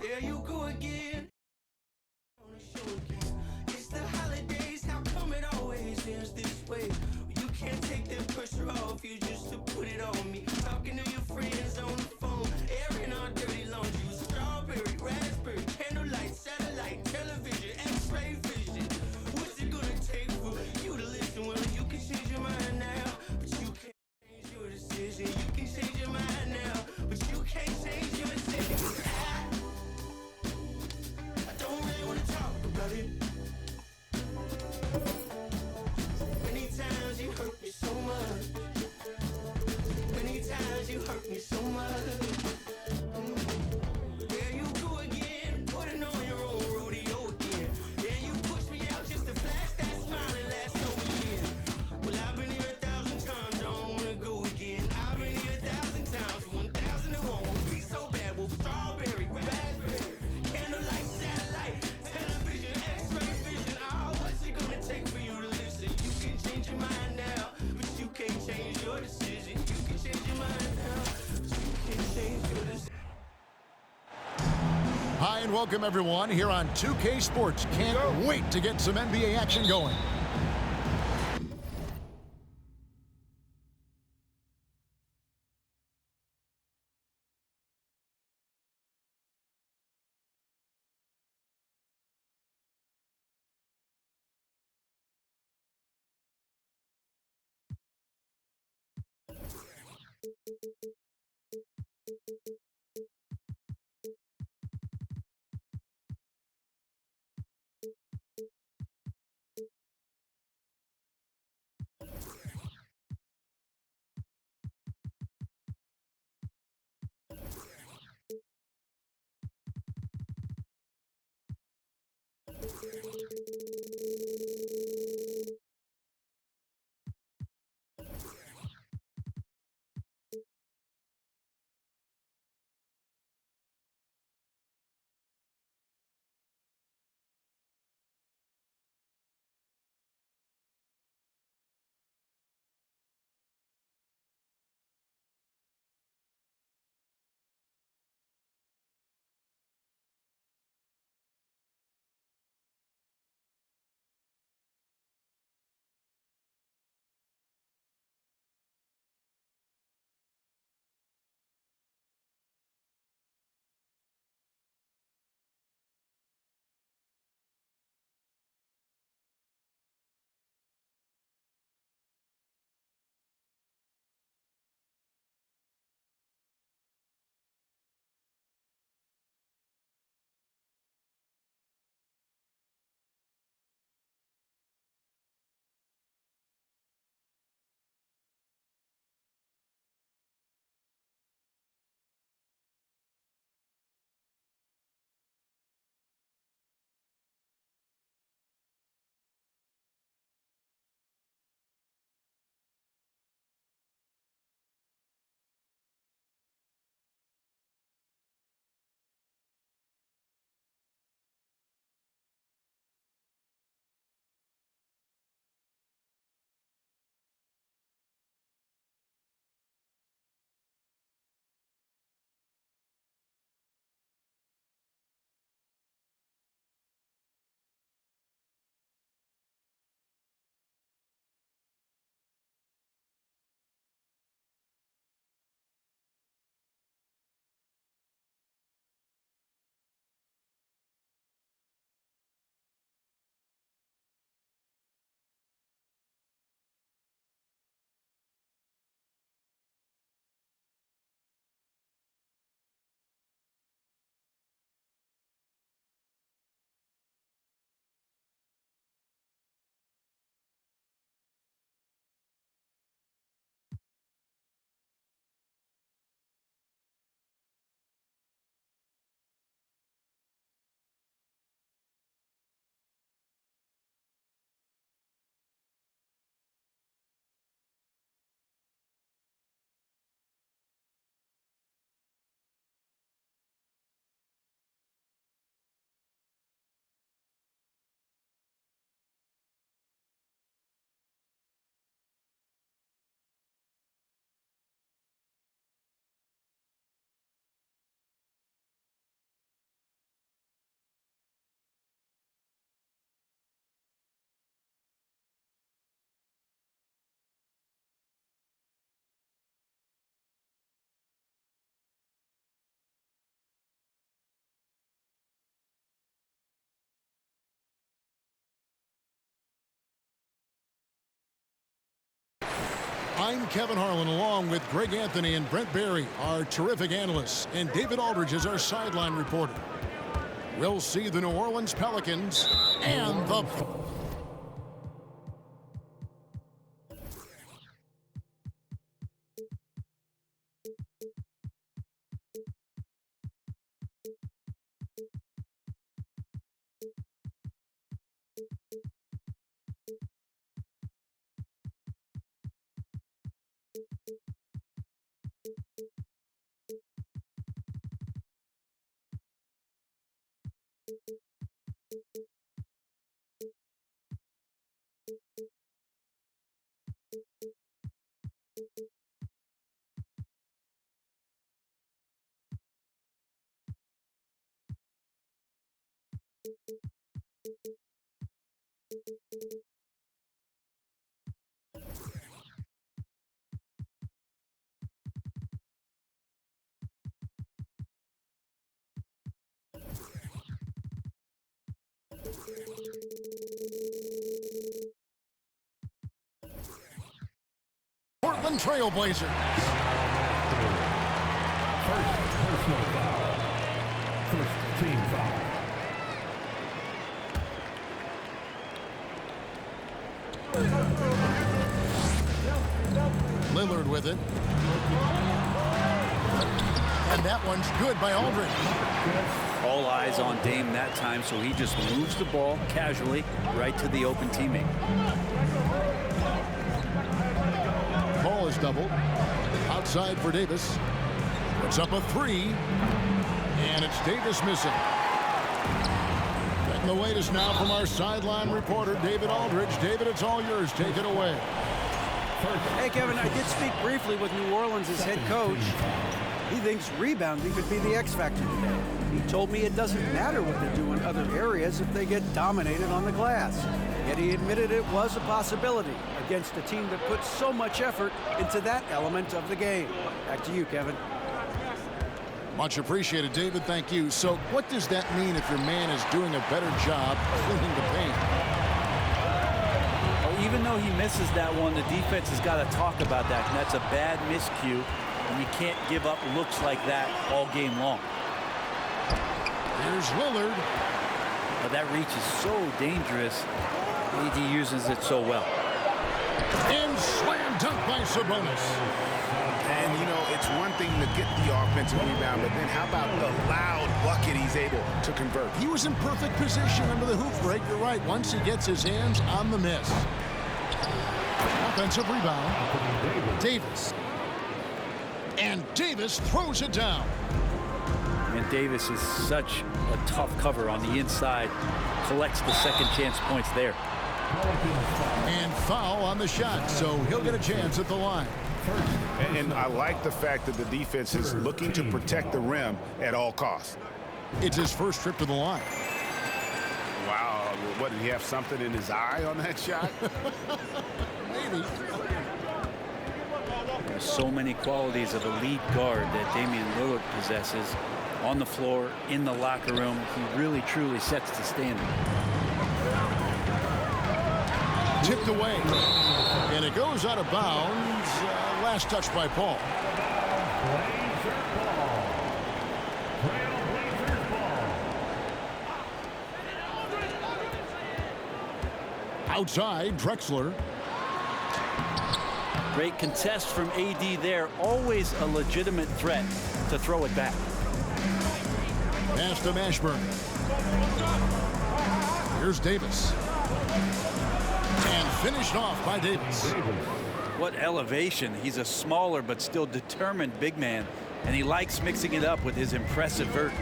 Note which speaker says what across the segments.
Speaker 1: There you go again. On the show again. It's the holidays, how come it always ends this way? You can't take the pressure off, you just to put it on me. Talking to your friends on the phone, airing our dirty laundry. Strawberry, raspberry, candlelight, satellite, television, x-ray vision. What's it gonna take for you to listen? Well, you can change your mind now, but you can't change your decision. You can change your mind now, but you can't change your decision. I don't really wanna talk about it. Many times you hurt me so much. Many times you hurt me so much. There you go again, putting on your own rodeo again. Then you push me out just to flash that smile and last over again. Well, I've been here 1,000 times, I don't wanna go again. I've been here 1,000 times, 1,001 won't be so bad. Well, strawberry, raspberry, candlelight, satellite, television, x-ray vision. Oh, what's it gonna take for you to listen? You can change your mind now, but you can't change your decision. You can change your mind now, but you can't change your decision.
Speaker 2: Hi and welcome everyone here on 2K Sports. Can't wait to get some NBA action going. I'm Kevin Harlan, along with Greg Anthony and Brent Barry, our terrific analysts, and David Aldridge is our sideline reporter. We'll see the New Orleans Pelicans and the... Portland Trail Blazers.
Speaker 3: First personal foul. First team foul.
Speaker 2: Lillard with it. And that one's good by Aldridge.
Speaker 4: All eyes on Dame that time, so he just moves the ball casually right to the open teammate.
Speaker 2: Ball is doubled. Outside for Davis. Puts up a three. And it's Davis missing. Getting the latest now from our sideline reporter, David Aldridge. David, it's all yours. Take it away.
Speaker 5: Hey, Kevin, I did speak briefly with New Orleans' head coach. He thinks rebounding could be the X factor today. He told me it doesn't matter what they do in other areas if they get dominated on the glass. Yet he admitted it was a possibility against a team that puts so much effort into that element of the game. Back to you, Kevin.
Speaker 2: Much appreciated, David. Thank you. So what does that mean if your man is doing a better job cleaning the paint?
Speaker 4: Well, even though he misses that one, the defense has got to talk about that. And that's a bad miscue. And you can't give up looks like that all game long.
Speaker 2: Here's Lillard.
Speaker 4: But that reach is so dangerous. AD uses it so well.
Speaker 2: And slam dunk by Sabonis.
Speaker 6: And, you know, it's one thing to get the offensive rebound, but then how about the loud bucket he's able to convert?
Speaker 2: He was in perfect position under the hoop break. You're right. Once he gets his hands on the miss. Offensive rebound. Davis. And Davis throws it down.
Speaker 4: And Davis is such a tough cover on the inside. Collects the second chance points there.
Speaker 2: And foul on the shot, so he'll get a chance at the line.
Speaker 6: And I like the fact that the defense is looking to protect the rim at all costs.
Speaker 2: It's his first trip to the line.
Speaker 6: Wow, what, did he have something in his eye on that shot?
Speaker 2: Maybe.
Speaker 4: There's so many qualities of a lead guard that Damian Lillard possesses on the floor, in the locker room. He really, truly sets the standard.
Speaker 2: Tipped away. And it goes out of bounds. Last touch by Paul. Outside, Drexler.
Speaker 4: Great contest from AD there. Always a legitimate threat to throw it back.
Speaker 2: Pass to Mashburn. Here's Davis. And finished off by Davis.
Speaker 4: What elevation. He's a smaller but still determined big man, and he likes mixing it up with his impressive vert.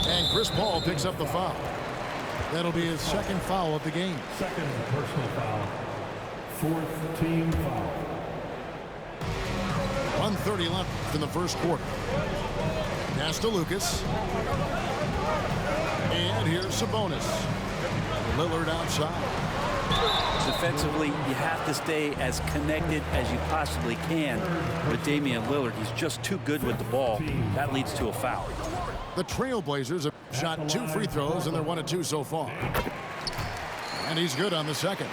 Speaker 2: And Chris Paul picks up the foul. That'll be his second foul of the game.
Speaker 3: Second personal foul. Fourth team foul.
Speaker 2: 1:30 left in the first quarter. Pass to Lucas. And here's Sabonis. Lillard outside.
Speaker 4: Defensively, you have to stay as connected as you possibly can with Damian Lillard. He's just too good with the ball. That leads to a foul.
Speaker 2: The Trailblazers have shot 2 free throws, and they're 1 of 2 so far. And he's good on the second.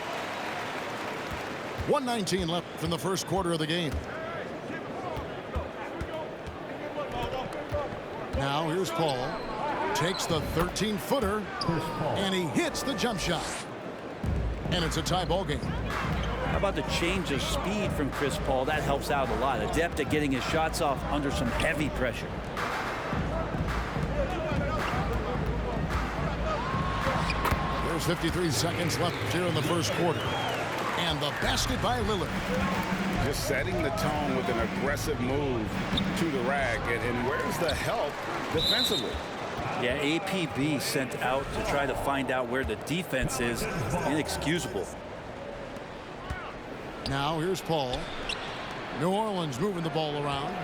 Speaker 2: 1:19 left in the first quarter of the game. Now here's Paul. Takes the 13-footer, and he hits the jump shot. And it's a tie ball game.
Speaker 4: How about the change of speed from Chris Paul? That helps out a lot. Adept at getting his shots off under some heavy pressure.
Speaker 2: There's 53 seconds left here in the first quarter. And the basket by Lillard.
Speaker 6: Just setting the tone with an aggressive move to the rack. And where's the help defensively?
Speaker 4: Yeah, APB sent out to try to find out where the defense is. Inexcusable.
Speaker 2: Now here's Paul. New Orleans moving the ball around.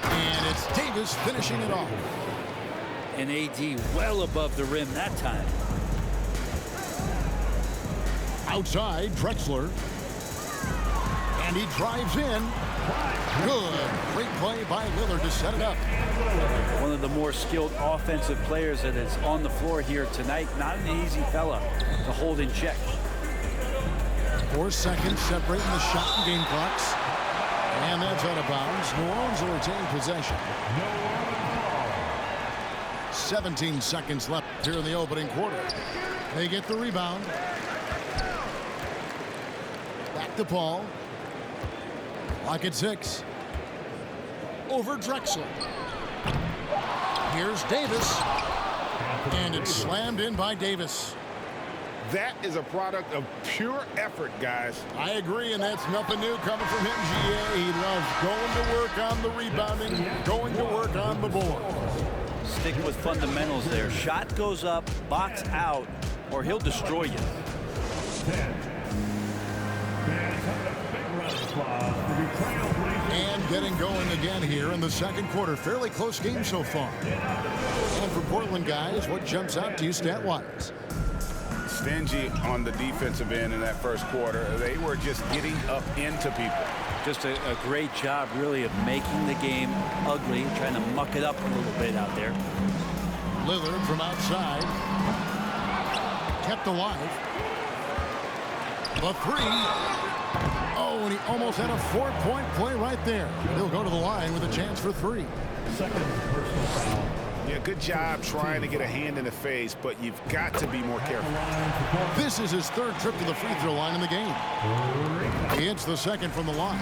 Speaker 2: And it's Davis finishing it off.
Speaker 4: And AD well above the rim that time.
Speaker 2: Outside, Drexler. And he drives in. Good. Great play by Lillard to set it up.
Speaker 4: One of the more skilled offensive players that is on the floor here tonight. Not an easy fella to hold in check.
Speaker 2: 4 seconds separating the shot and game clocks. And that's out of bounds. New Orleans will retain possession. 17 seconds left here in the opening quarter. They get the rebound. Back to Paul. Lock at 6. Over Drexler. Here's Davis. And it's slammed in by Davis.
Speaker 6: That is a product of pure effort, guys.
Speaker 2: I agree, and that's nothing new coming from him, GA. He loves going to work on the rebounding, going to work on the board.
Speaker 4: Stick with fundamentals there. Shot goes up, box out, or he'll destroy you.
Speaker 2: And getting going again here in the second quarter. Fairly close game so far. And for Portland guys, what jumps out to you stat-wise?
Speaker 6: Stingy on the defensive end in that first quarter. They were just getting up into people.
Speaker 4: Just a great job, really, of making the game ugly, trying to muck it up a little bit out there.
Speaker 2: Lillard from outside. Kept alive. The 3. Oh, and he almost had a 4-point play right there. He'll go to the line with a chance for 3.
Speaker 3: Second personal foul.
Speaker 6: Yeah, good job trying to get a hand in the face, but you've got to be more careful.
Speaker 2: This is his 3rd trip to the free throw line in the game. He hits the 2nd from the line.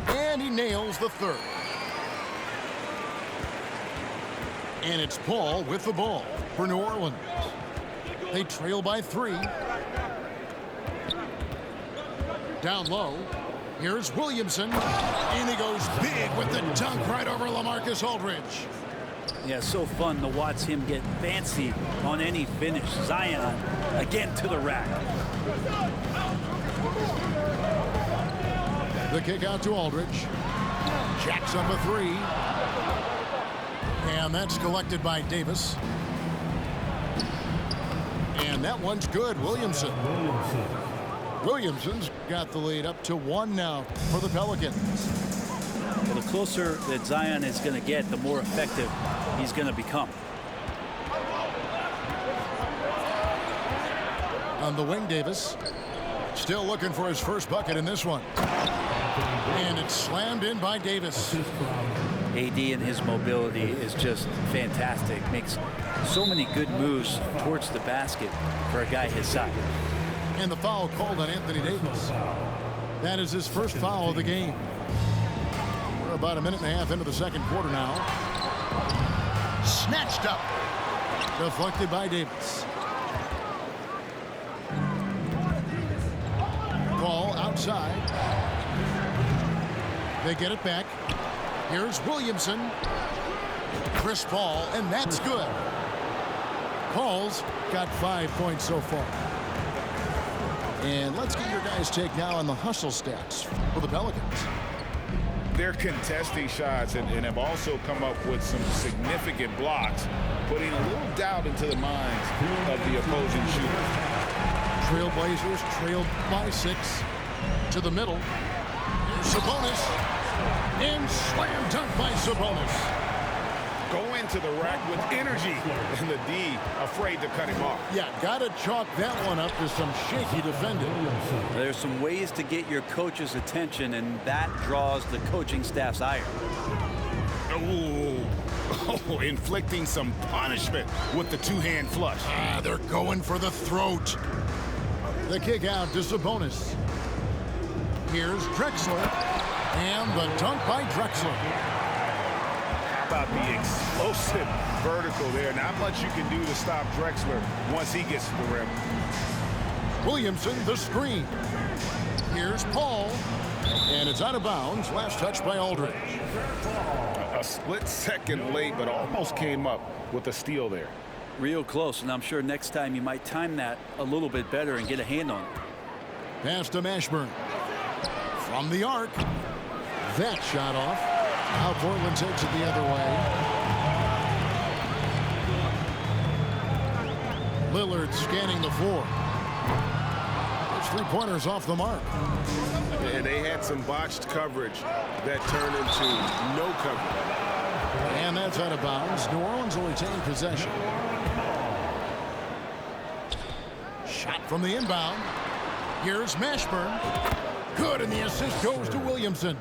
Speaker 2: And he nails the 3rd. And it's Paul with the ball for New Orleans. They trail by 3. Down low. Here's Williamson, and he goes big with the dunk right over LaMarcus Aldridge.
Speaker 4: Yeah, so fun to watch him get fancy on any finish. Zion again to the rack.
Speaker 2: The kick out to Aldridge. Jacks up a 3. And that's collected by Davis. And that one's good, Williamson. Williamson's got the lead up to 1 now for the Pelicans.
Speaker 4: Well, the closer that Zion is going to get, the more effective he's going to become.
Speaker 2: On the wing, Davis. Still looking for his first bucket in this one. And it's slammed in by Davis.
Speaker 4: AD and his mobility is just fantastic. Makes so many good moves towards the basket for a guy his size.
Speaker 2: And the foul called on Anthony Davis. That is his first foul of the game. We're about a minute and a half into the second quarter now. Snatched up. Deflected by Davis. Ball outside. They get it back. Here's Williamson. Chris Paul, and that's good. Paul's got 5 points so far. And let's get your guys' take now on the hustle stats for the Pelicans.
Speaker 6: They're contesting shots and have also come up with some significant blocks, putting a little doubt into the minds of the opposing shooters.
Speaker 2: Trailblazers trailed by 6 to the middle. Here's Sabonis. And slam dunk by Sabonis.
Speaker 6: go into the rack with energy, and the D afraid to cut him off.
Speaker 2: Yeah, got to chalk that one up to some shaky defending.
Speaker 4: There's some ways to get your coach's attention, and that draws the coaching staff's ire.
Speaker 6: Oh, inflicting some punishment with the two-hand flush.
Speaker 2: They're going for the throat. The kick out to Sabonis. Here's Drexler, and the dunk by Drexler.
Speaker 6: How about the explosive vertical there? Not much you can do to stop Drexler once he gets to the rim.
Speaker 2: Williamson, the screen. Here's Paul, and it's out of bounds. Last touch by Aldridge.
Speaker 6: A split second late, but almost came up with a steal there.
Speaker 4: Real close, and I'm sure next time you might time that a little bit better and get a hand on it.
Speaker 2: Pass to Mashburn. From the arc. That shot off. Now Portland takes it the other way. Lillard scanning the floor. Those three-pointers off the mark.
Speaker 6: And they had some botched coverage that turned into no coverage.
Speaker 2: And that's out of bounds. New Orleans will retain possession. Shot from the inbound. Here's Mashburn. Good, and the assist goes to Williamson.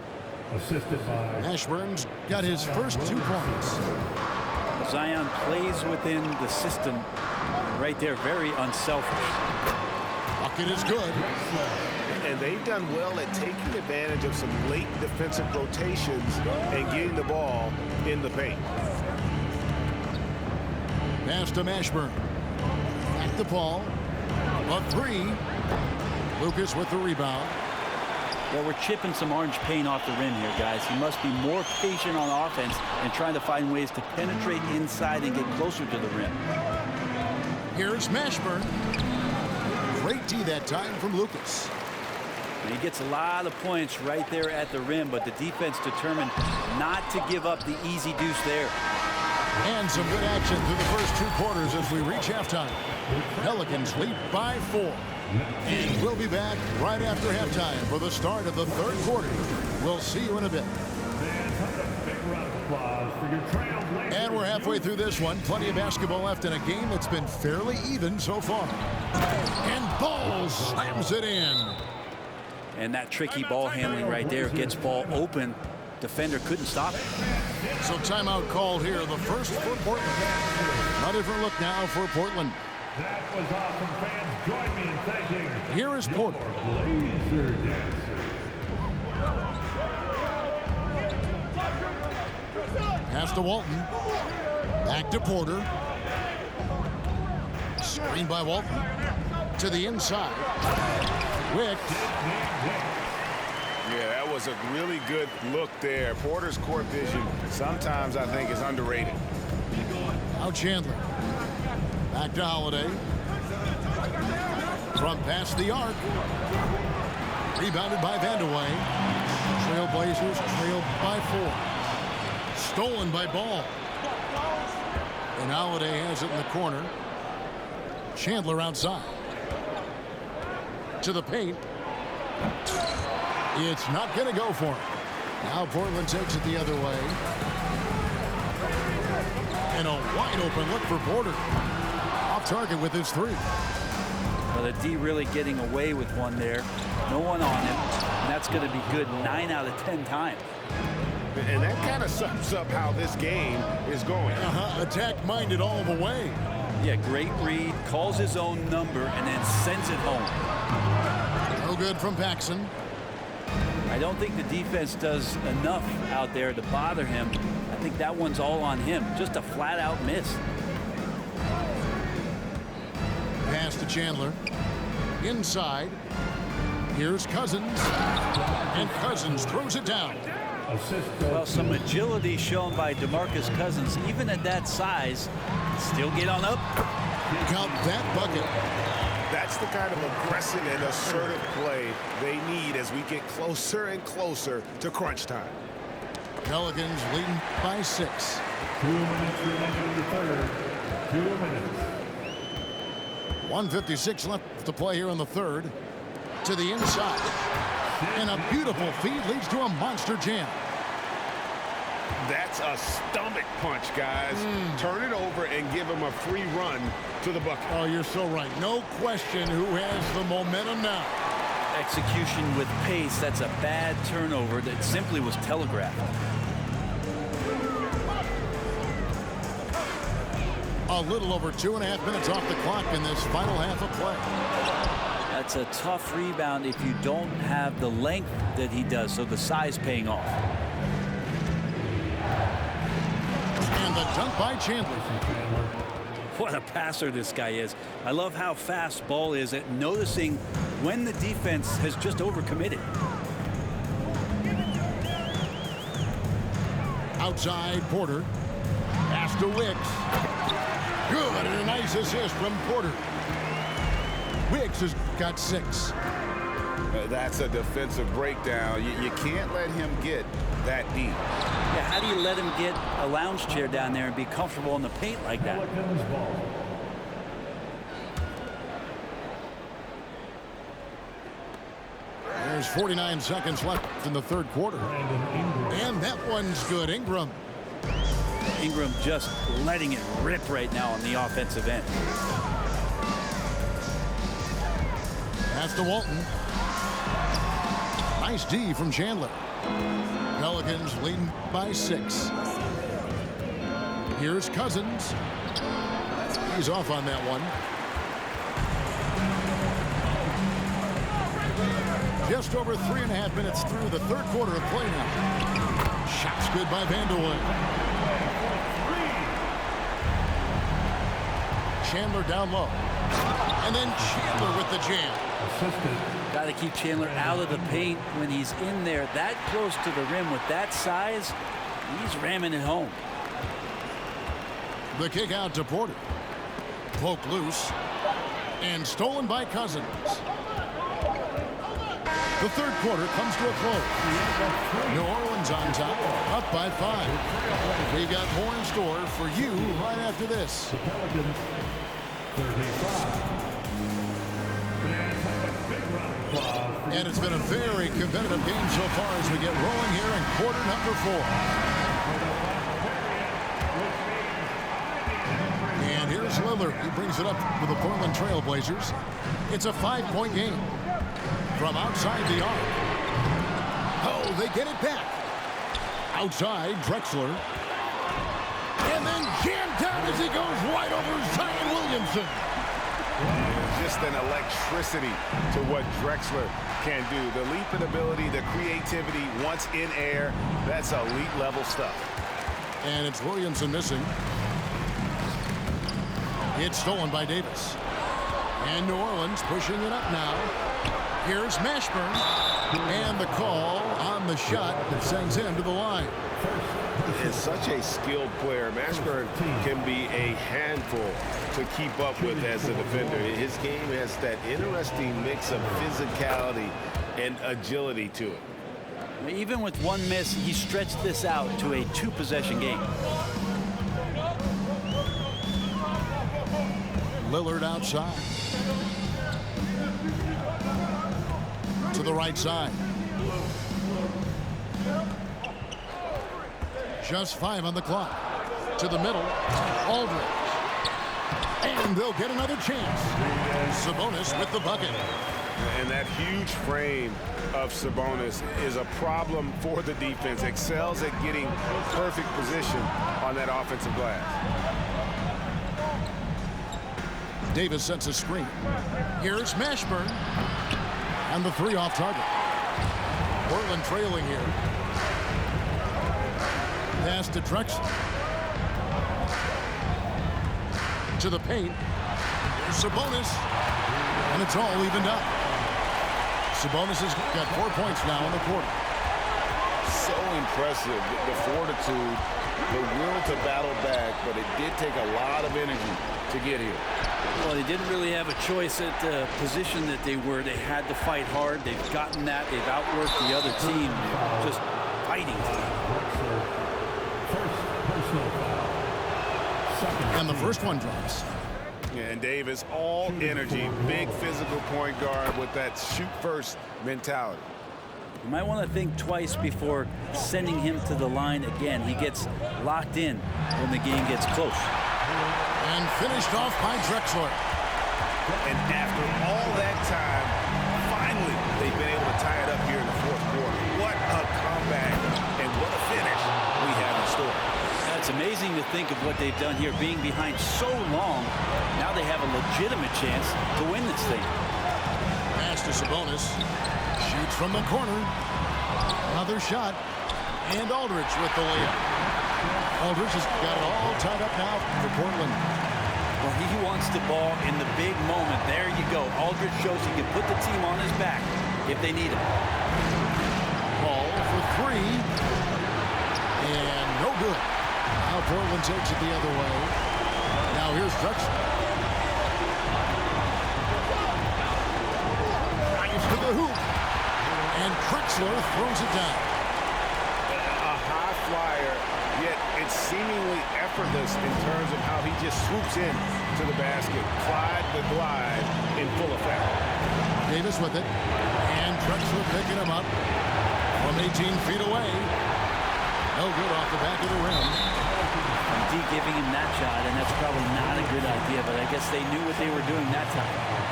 Speaker 3: Assisted by
Speaker 2: Mashburn's got his first 2 points.
Speaker 4: Zion plays within the system right there, very unselfish.
Speaker 2: Bucket is good.
Speaker 6: And they've done well at taking advantage of some late defensive rotations and getting the ball in the paint.
Speaker 2: Pass to Mashburn. Back to Paul. A three. Lucas with the rebound.
Speaker 4: Well, we're chipping some orange paint off the rim here, guys. He must be more patient on offense and trying to find ways to penetrate inside and get closer to the rim.
Speaker 2: Here's Mashburn. Great D that time from Lucas.
Speaker 4: And he gets a lot of points right there at the rim, but the defense determined not to give up the easy deuce there.
Speaker 2: And some good action through the first 2 quarters as we reach halftime. Pelicans lead by 4. And we'll be back right after halftime for the start of the 3rd quarter. We'll see you in a bit. And we're halfway through this one. Plenty of basketball left in a game that's been fairly even so far. And Ball slams it in.
Speaker 4: And that tricky ball handling right there gets ball open. Defender couldn't stop it.
Speaker 2: So timeout called here, the first for Portland. A different look now for Portland.
Speaker 3: that was awesome, fans. Join me in thanking
Speaker 2: Here is Porter.
Speaker 3: Laser Dancer.
Speaker 2: Pass to Walton. Back to Porter. Screen by Walton. To the inside. Wick.
Speaker 6: Yeah, that was a really good look there. Porter's court vision sometimes I think is underrated.
Speaker 2: Now Chandler. Back to Holiday. From past the arc. Rebounded by Vandeweghe. Trailblazers trailed by 4. Stolen by Ball. And Holiday has it in the corner. Chandler outside. To the paint. It's not going to go for him. Now Portland takes it the other way. And a wide open look for Porter. Off target with his 3.
Speaker 4: Well, the D really getting away with one there. No one on him. And that's going to be good 9 out of 10 times.
Speaker 6: And that kind of sums up how this game is going.
Speaker 2: Attack-minded all the way.
Speaker 4: Yeah, great read, calls his own number, and then sends it home.
Speaker 2: No good from Paxson.
Speaker 4: I don't think the defense does enough out there to bother him. I think that one's all on him. Just a flat-out miss.
Speaker 2: Pass to Chandler. Inside. Here's Cousins. And Cousins throws it down.
Speaker 4: Well, some agility shown by DeMarcus Cousins, even at that size, still get on up.
Speaker 2: Count that bucket.
Speaker 6: That's the kind of aggressive and assertive play they need as we get closer and closer to crunch time.
Speaker 2: Pelicans leading by 6.
Speaker 3: 2 minutes remaining in the third. 2 minutes.
Speaker 2: 1:56 left to play here in the third. To the inside. And a beautiful feed leads to a monster jam.
Speaker 6: That's a stomach punch, guys. Turn it over and give him a free run to the bucket.
Speaker 2: Oh, you're so right. No question who has the momentum now.
Speaker 4: Execution with pace. That's a bad turnover that simply was telegraphed.
Speaker 2: A little over 2.5 minutes off the clock in this final half of play.
Speaker 4: That's a tough rebound if you don't have the length that he does, so the size paying off.
Speaker 2: And the dunk by Chandler.
Speaker 4: What a passer this guy is. I love how fast Ball is at noticing when the defense has just overcommitted.
Speaker 2: Outside, Porter. Pass to Wicks. Good, and a nice assist from Porter. Wicks has got 6.
Speaker 6: That's a defensive breakdown. You can't let him get that deep.
Speaker 4: Yeah, how do you let him get a lounge chair down there and be comfortable in the paint like that?
Speaker 2: There's 49 seconds left in the third quarter. And that one's good. Ingram.
Speaker 4: Ingram just letting it rip right now on the offensive end.
Speaker 2: Pass to Walton. Nice D from Chandler. Pelicans leading by 6. Here's Cousins. He's off on that one. Just over 3.5 minutes through the third quarter of play now. Shots good by Vanderway. Chandler down low. And then Chandler with the jam.
Speaker 4: Got to keep Chandler out of the paint when he's in there that close to the rim with that size. He's ramming it home.
Speaker 2: The kick out to Porter. Poke loose. And stolen by Cousins. The third quarter comes to a close. New Orleans on top, up by 5. We got more in store for you right after this. And it's been a very competitive game so far as we get rolling here in quarter number 4. And here's Lillard. He brings it up for the Portland Trail Blazers. It's a 5-point game. From outside the arc. Oh, they get it back. Outside, Drexler. And then jammed down as he goes right over Zion Williamson.
Speaker 6: Just an electricity to what Drexler can do. The leaping ability, the creativity, once in air, that's elite level stuff.
Speaker 2: And it's Williamson missing. It's stolen by Davis. And New Orleans pushing it up now. Here's Mashburn, and the call on the shot that sends him to the line.
Speaker 6: Is such a skilled player. Mashburn can be a handful to keep up with as a defender. His game has that interesting mix of physicality and agility to it.
Speaker 4: Even with one miss, he stretched this out to a 2-possession game.
Speaker 2: Lillard outside. To the right side. Just 5 on the clock. To the middle. Aldridge. And they'll get another chance. Sabonis with the bucket.
Speaker 6: And that huge frame of Sabonis is a problem for the defense. Excels at getting perfect position on that offensive glass.
Speaker 2: Davis sets a screen. Here's Mashburn. And the 3 off target. Portland trailing here. Pass to Drexler. To the paint. Here's Sabonis. And it's all evened up. Sabonis has got 4 points now in the quarter.
Speaker 6: So impressive. The fortitude, the will to battle back, but it did take a lot of energy to get here.
Speaker 4: Well, they didn't really have a choice at the position that they were. They had to fight hard. They've gotten that. They've outworked the other team. Just fighting.
Speaker 2: And the first one drops.
Speaker 6: And Davis, all energy, big physical point guard with that shoot-first mentality.
Speaker 4: You might want to think twice before sending him to the line again. He gets locked in when the game gets close.
Speaker 2: And finished off by Drexler.
Speaker 6: And after all that time, finally, they've been able to tie it up here in the fourth quarter. What a comeback and what a finish we have in store.
Speaker 4: It's amazing to think of what they've done here, being behind so long. Now they have a legitimate chance to win this thing.
Speaker 2: Pass to Sabonis. Shoots from the corner. Another shot. And Aldridge with the layup. Aldridge has got it all tied up now for Portland.
Speaker 4: Well, he wants the ball in the big moment. There you go. Aldridge shows he can put the team on his back if they need him.
Speaker 2: Ball for three. And no good. Now Portland takes it the other way. Now here's Drexler. Drives to the hoop. And Drexler throws it down.
Speaker 6: A high flyer, yet it's seemingly effortless in terms of how he just swoops in to the basket. Clyde the glide in full effect.
Speaker 2: Davis with it. And Drexler picking him up from 18 feet away. No good off the back of the rim.
Speaker 4: D giving him that shot, and that's probably not a good idea, but I guess they knew what they were doing that time.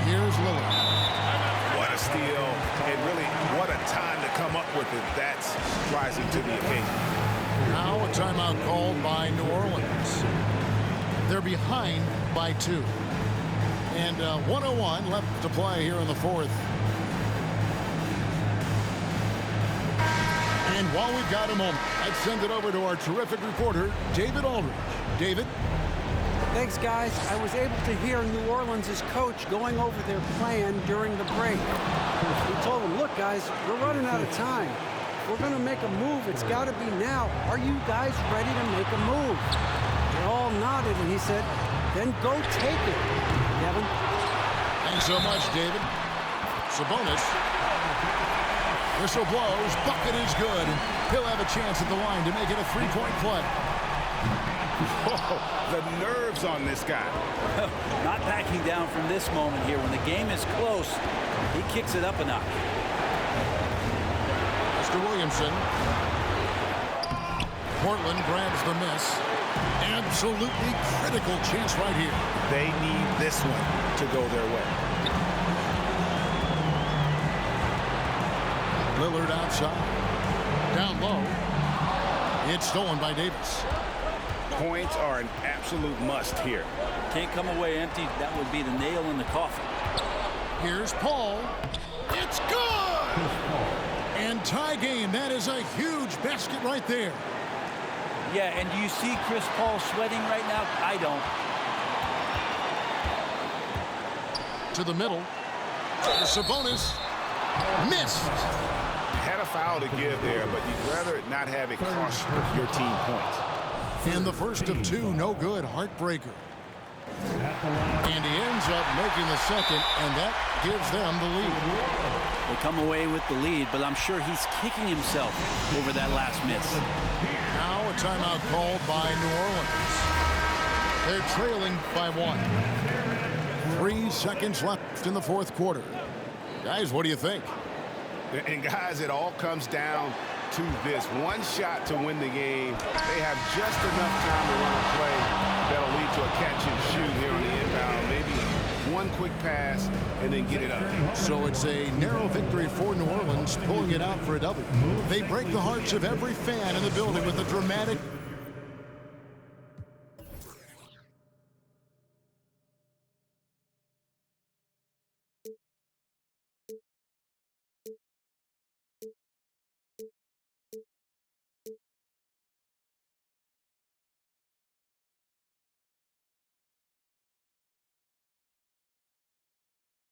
Speaker 2: Here's Lillard.
Speaker 6: What a steal, and really what a time to come up with it. That's rising to the occasion.
Speaker 2: Now a timeout called by New Orleans. They're behind by 2. And 1:01 left to play here in the fourth. And while we've got a moment, I'd send it over to our terrific reporter, David Aldridge. David?
Speaker 5: Thanks, guys. I was able to hear New Orleans' coach going over their plan during the break. He told them, look, guys, we're running out of time. If we're going to make a move, it's got to be now. Are you guys ready to make a move? They all nodded, and he said, then go take it, Kevin.
Speaker 2: Thanks so much, David. Sabonis. Whistle blows. Bucket is good. And he'll have a chance at the line to make it a three-point play.
Speaker 6: Oh, the nerves on this guy.
Speaker 4: Not backing down from this moment here. When the game is close, he kicks it up a notch.
Speaker 2: Mr. Williamson. Portland grabs the miss. Absolutely critical chance right here.
Speaker 6: They need this one to go their way.
Speaker 2: Lillard outside. Down low. It's stolen by Davis.
Speaker 6: Points are an absolute must here.
Speaker 4: Can't come away empty. That would be the nail in the coffin.
Speaker 2: Here's Paul. It's good! And tie game. That is a huge basket right there.
Speaker 4: Yeah, and do you see Chris Paul sweating right now? I don't.
Speaker 2: To the middle. Sabonis. Missed.
Speaker 6: Had a foul to give there, but you'd rather not have it cost your team points.
Speaker 2: And the first of 2, no good. Heartbreaker. And he ends up making the second, and that gives them the lead.
Speaker 4: They come away with the lead, but I'm sure he's kicking himself over that last miss.
Speaker 2: Now a timeout called by New Orleans. They're trailing by 1. 3 seconds left in the fourth quarter. Guys, what do you think?
Speaker 6: And guys, it all comes down to this. One shot to win the game. They have just enough time to run a play that'll lead to a catch and shoot here on the inbound. Maybe one quick pass and then get it up.
Speaker 2: So it's a narrow victory for New Orleans, pulling it out for a double. They break the hearts of every fan in the building with a dramatic